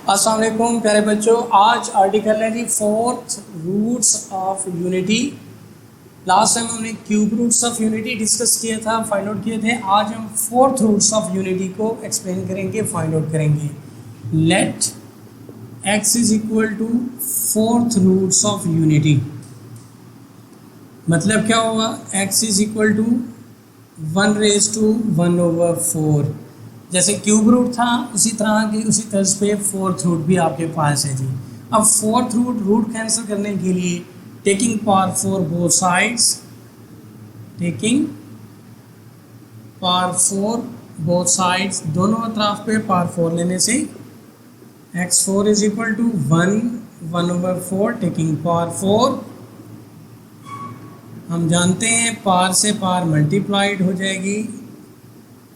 अस्सलाम वालेकुम प्यारे बच्चों, आज आर्टिकल है जी fourth roots of unity. Last time हमने cube roots of unity discuss किया था, फाइंड आउट किए थे। आज हम फोर्थ रूट्स ऑफ यूनिटी को एक्सप्लेन करेंगे, फाइंड आउट करेंगे। Let x is equal to fourth roots of unity. मतलब क्या होगा? x is equal to 1/1/4। जैसे क्यूब रूट था उसी तर्ज पे फोर्थ रूट भी आपके पास है जी। अब फोर्थ रूट कैंसिल करने के लिए taking power four both sides, दोनों तरफ पे पावर 4 लेने से x4 is equal to 1/4 taking power 4। हम जानते हैं पावर से पावर मल्टीप्लाइड हो जाएगी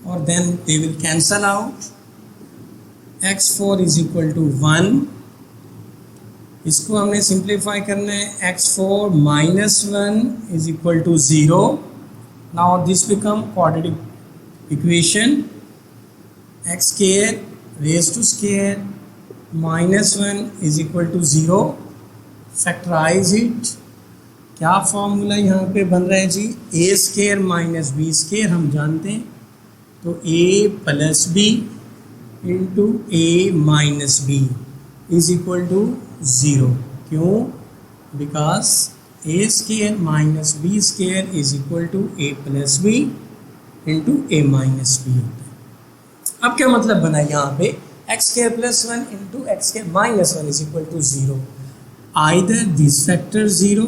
और then they will cancel out. x4 is equal to 1। इसको हमने सिंप्लीफाई करना है। x4 minus 1 is equal to 0। Now this become quadratic equation. x square raise to square minus 1 is equal to 0। Factorise it. क्या formula यहाँ पे बन रहा है जी? a square minus b square हम जानते हैं, तो a plus b into a minus b is equal to 0। क्यों? Because a square minus b square is equal to a plus b into a minus b होता है। अब क्या मतलब बना यहाँ पे? x square plus 1 into x square minus 1 is equal to 0। Either this factor 0,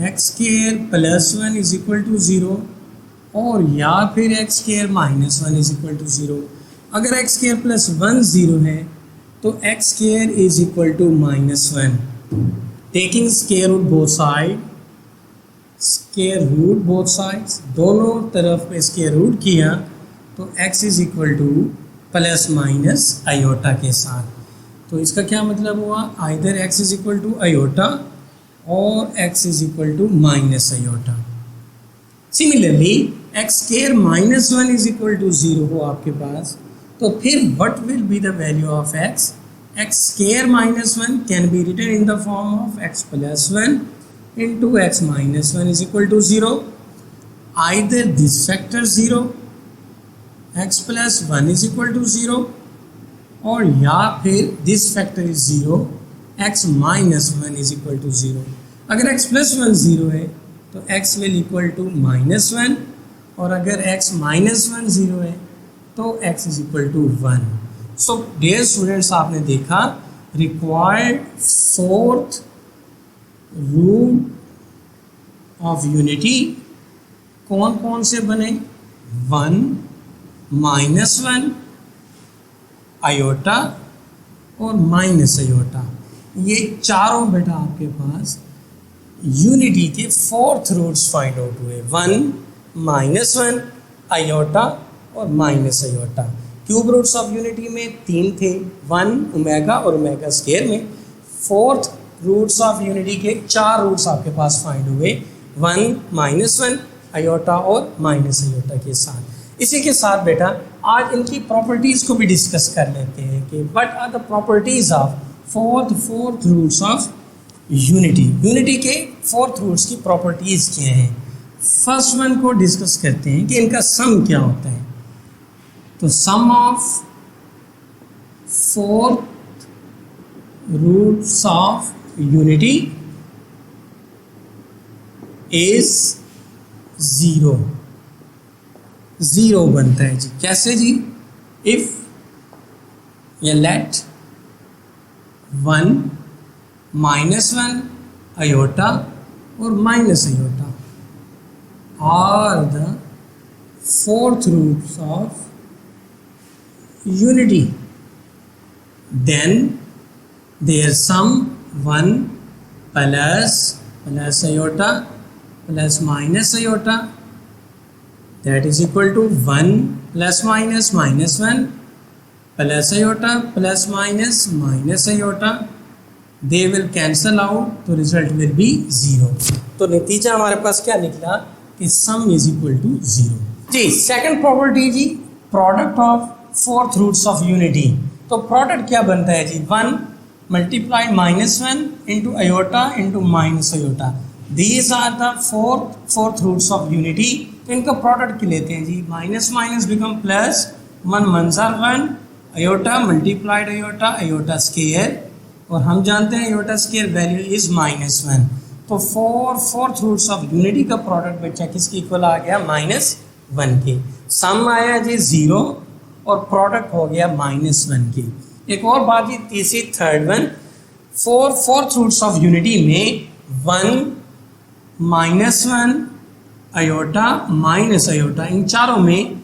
x square plus 1 is equal to 0, और या फिर x square minus 1 is equal to 0। अगर x स्क्वायर प्लस 1 0 है तो x square is equal to minus 1। Taking square root both sides, दोनों तरफ पे square root किया तो x is equal to plus minus iota के साथ। तो इसका क्या मतलब हुआ? Either x is equal to iota और x is equal to minus iota. Similarly x square minus 1 is equal to 0 हो आपके पास, तो फिर what will be the value of x? x square minus 1 can be written in the form of x plus 1 into x minus 1 is equal to 0। Either this factor 0, x plus 1 is equal to 0, और या फिर this factor is 0, x minus 1 is equal to 0। अगर x plus 1 0 है तो x will equal to minus 1, और अगर x minus 1 0 है तो x is equal to 1। So dear students, आपने देखा required fourth root of unity कौन कौन से बने? 1 माइनस 1 आयोटा और माइनस आयोटा, ये चारों बेटा आपके पास यूनिटी के फोर्थ रूट्स फाइंड आउट हुए। 1 माइनस 1 आयोटा और minus iota. Cube roots of unity में 3 थे, 1 ओमेगा और ओमेगा स्क्वायर में। फोर्थ रूट्स ऑफ यूनिटी के 4 रूट्स आपके पास फाइंड हुए, 1 माइनस 1 आयोटा और माइनस आयोटा के साथ। इसी के साथ बेटा आज इनकी प्रॉपर्टीज़ को भी डिस्कस कर लेते हैं कि what are the properties of fourth roots of unity के फोर्थ रूट्स की प्रॉपर्टीज़ क्या हैं। फर्स्ट वन को डिस्कस करते हैं कि इनका सम क्या होता है। तो sum of fourth roots of unity is 0 बनता है जी। कैसे जी? इफ या लेट 1 माइनस 1 आयोटा और minus iota are the fourth roots of unity, then their sum 1 plus iota plus minus iota, that is equal to 1 plus minus 1 plus iota plus minus iota, they will cancel out, तो result will be 0। तो नतीजा हमारे पास क्या निकला कि sum is equal to 0 जी। Second property जी, product of fourth roots of unity. तो प्रोडक्ट क्या बनता है जी, 1 multiply -1 into iota into minus iota, these are the fourth roots of unity. तो इनका प्रोडक्ट क्या लेते हैं जी, माइनस माइनस बिकम प्लस, 1 मंजार 1, iota multiplied iota, iota square, और हम जानते हैं अयोटा स्केयर वैल्यू इज -1। तो फोर्थ रूट्स ऑफ यूनिटी का प्रोडक्ट बच्चा किसके इक्वल आ गया, -1 के। सम आया जी 0 और प्रोडक्ट हो गया -1 के। एक और बात जी तीसरी third one, fourth roots of unity में 1 -1 अयोटा माइनस अयोटा, इन चारों में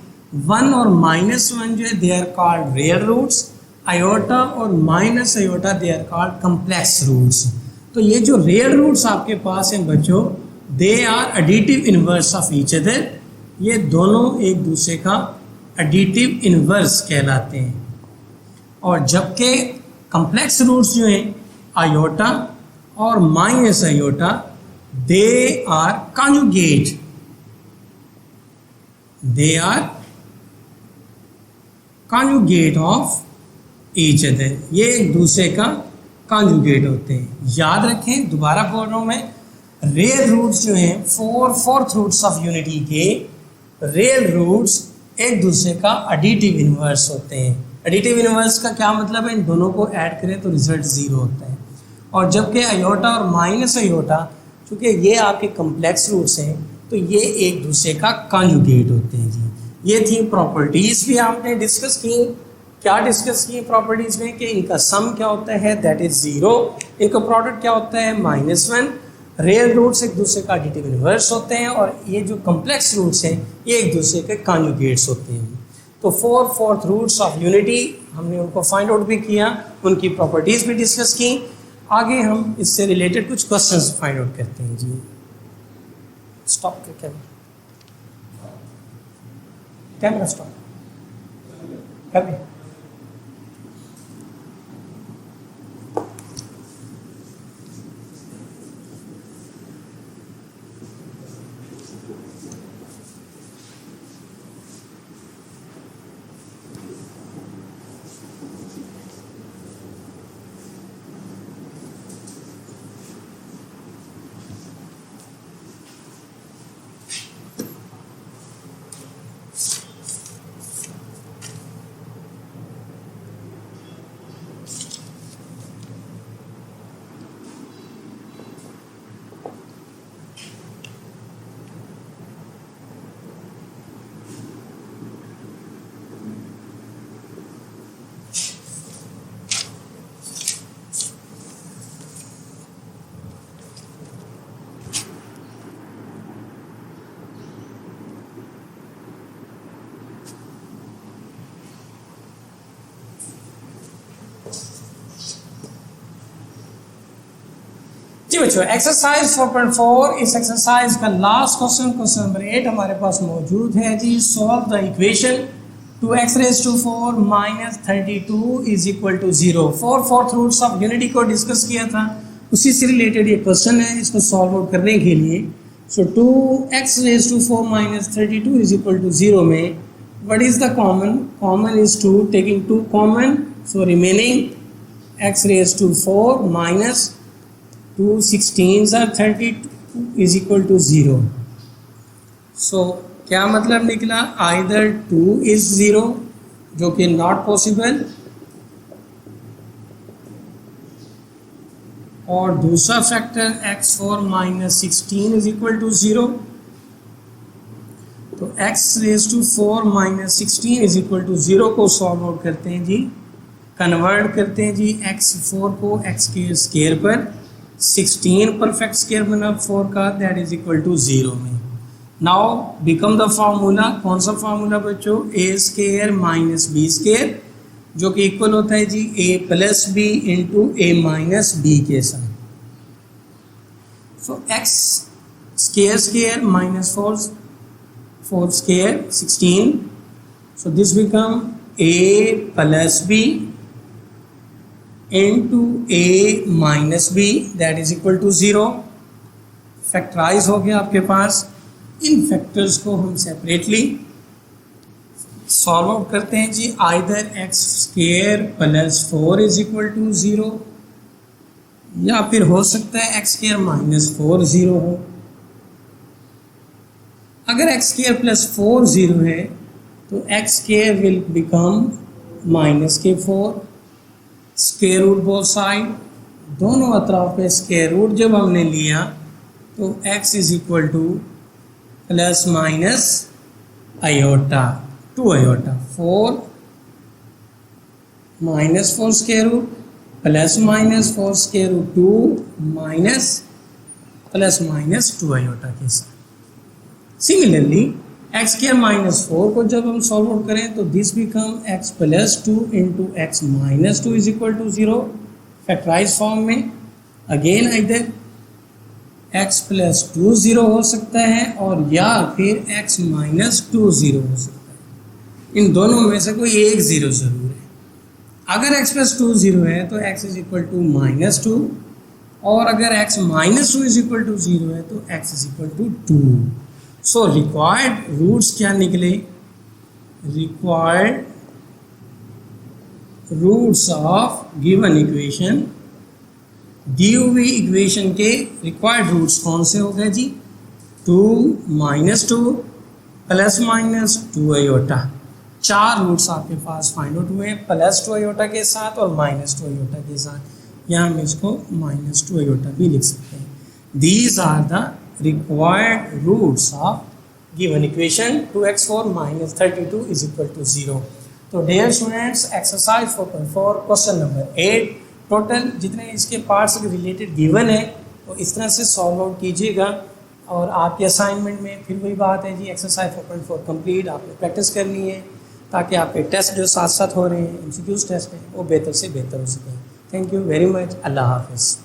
1 और -1 जो है they are called real roots, iota और minus iota they are called complex roots. तो ये जो रियल रूट्स आपके पास हैं बच्चों, they are additive inverse of each other, ये दोनों एक दूसरे का एडिटिव इनवर्स कहलाते हैं। और जबकि कम्प्लेक्स रूट्स जो हैं अयोटा और minus iota, they are conjugate, they are conjugate of each other, ये एक दूसरे का कॉन्जुगेट होते हैं। याद रखें, दोबारा बोल रहा हूँ मैं, रियल रूट्स जो हैं फोर्थ रूट्स ऑफ यूनिटी के रियल रूट्स एक दूसरे का एडिटिव इनवर्स होते हैं। एडिटिव इनवर्स का क्या मतलब है, इन दोनों को ऐड करें तो रिजल्ट 0 होता है। और जबकि अयोटा और माइनस अयोटा, चूँकि ये आपके कम्प्लेक्स रूट्स हैं, तो ये एक दूसरे का कॉन्जुगेट होते हैं जी। ये थी प्रॉपर्टीज़ भी आपने डिस्कस की। क्या डिस्कस की प्रॉपर्टीज़ में कि इनका सम क्या होता है, दैट इज़ 0, इनका प्रोडक्ट क्या होता है -1, रियल रूट्स एक दूसरे का एडिटिव इनवर्स होते हैं, और ये जो कम्प्लेक्स रूट्स हैं ये एक दूसरे के कॉन्जुगेट्स होते हैं। तो फोर्थ रूट्स ऑफ यूनिटी हमने उनको फाइंड आउट भी किया, उनकी प्रॉपर्टीज़ भी डिस्कस की। आगे हम इससे रिलेटेड कुछ क्वेश्चंस फाइंड आउट करते हैं जी। स्टॉप कैमरा स्टॉप कर। जी बच्चों, एक्सरसाइज 4.4, इस एक्सरसाइज का लास्ट क्वेश्चन नंबर 8 हमारे पास मौजूद है जी। Solve the equation 2x⁴ minus 32 is equal to 0। Fourth roots of unity को डिस्कस किया था, उसी से रिलेटेड ये क्वेश्चन है। इसको सॉल्व आउट करने के लिए so 2x⁴ minus 32 is equal to 0 में what is the common is 2, taking 2 common, so remaining x⁴ minus 2 16s are 32 is equal to 0। so क्या मतलब निकला, either 2 is 0 जो कि नॉट पॉसिबल, और दूसरा factor x4 minus 16 is equal to 0। तो x⁴ minus 16 is equal to 0 को solve out करते हैं जी, कन्वर्ट करते हैं जी x4 को x के स्क्वायर पर, 16 परफेक्ट स्क्वायर बना 4 का, दैट इज इक्वल टू 0 में। नाउ बिकम द फार्मूला, कौन सा फार्मूला बच्चों, a² माइनस b², जो कि इक्वल होता है जी a plus b into a minus b के साथ। सो x² minus 4 square 16, so this become a plus b into a minus b that is equal to 0। Factorise हो गया आपके पास। इन फैक्टर्स को हम सेपरेटली सॉल्व आउट करते हैं जी। Either x square plus 4 is equal to 0, या फिर हो सकता है एक्स स्क्वायर माइनस 4 0 हो। अगर एक्स स्क्वायर प्लस 4 0 है तो x square will become minus के 4, स्क्वायर रूट बोथ साइड, दोनों अतराफ पे स्क्वायर रूट जब हमने लिया तो x is equal to plus minus iota 2 iota, 4 minus 4 square root plus minus 4 square root 2 minus plus minus 2 iota के साथ। सिमिलरली एक्स स्क्वायर माइनस 4 को जब हम सॉल्व आउट करें तो this become x plus 2 into x minus 2 is equal to 0 factorise form में। Again इधर x plus 2 0 हो सकता है और या फिर x माइनस 2 0 हो सकता है। इन दोनों में से कोई एक 0 ज़रूर है। अगर x प्लस 2 0 है तो x is equal to minus 2, और अगर x minus 2 is equal to 0 है तो x is equal to 2। So required roots क्या निकले? Required roots of given equation, दी हुई इक्वेशन के रिक्वायर्ड रूट्स कौन से हो गए जी? 2 minus 2 plus minus 2 iota. 4 roots आपके पास फाइंड आउट हुए, प्लस 2 आयोटा के साथ और माइनस 2 आयोटा के साथ। यहाँ हम इसको माइनस 2 आयोटा भी लिख सकते हैं। These are the required roots of given equation 2x4 minus 32 is equal to 0। तो dear students, exercise 4.4 question number 8, total जितने इसके पार्ट्स से रिलेटेड गिवन है तो इस तरह से सॉल्व आउट कीजिएगा। और आपके असाइनमेंट में फिर वही बात है जी, एक्सरसाइज 4.4 कंप्लीट आपने प्रैक्टिस करनी है ताकि आपके टेस्ट जो साथ साथ हो रहे हैं, एमसीक्यूज टेस्ट हैं, वो बेहतर से बेहतर हो सकें। Thank you very much. अल्लाह हाफिज़।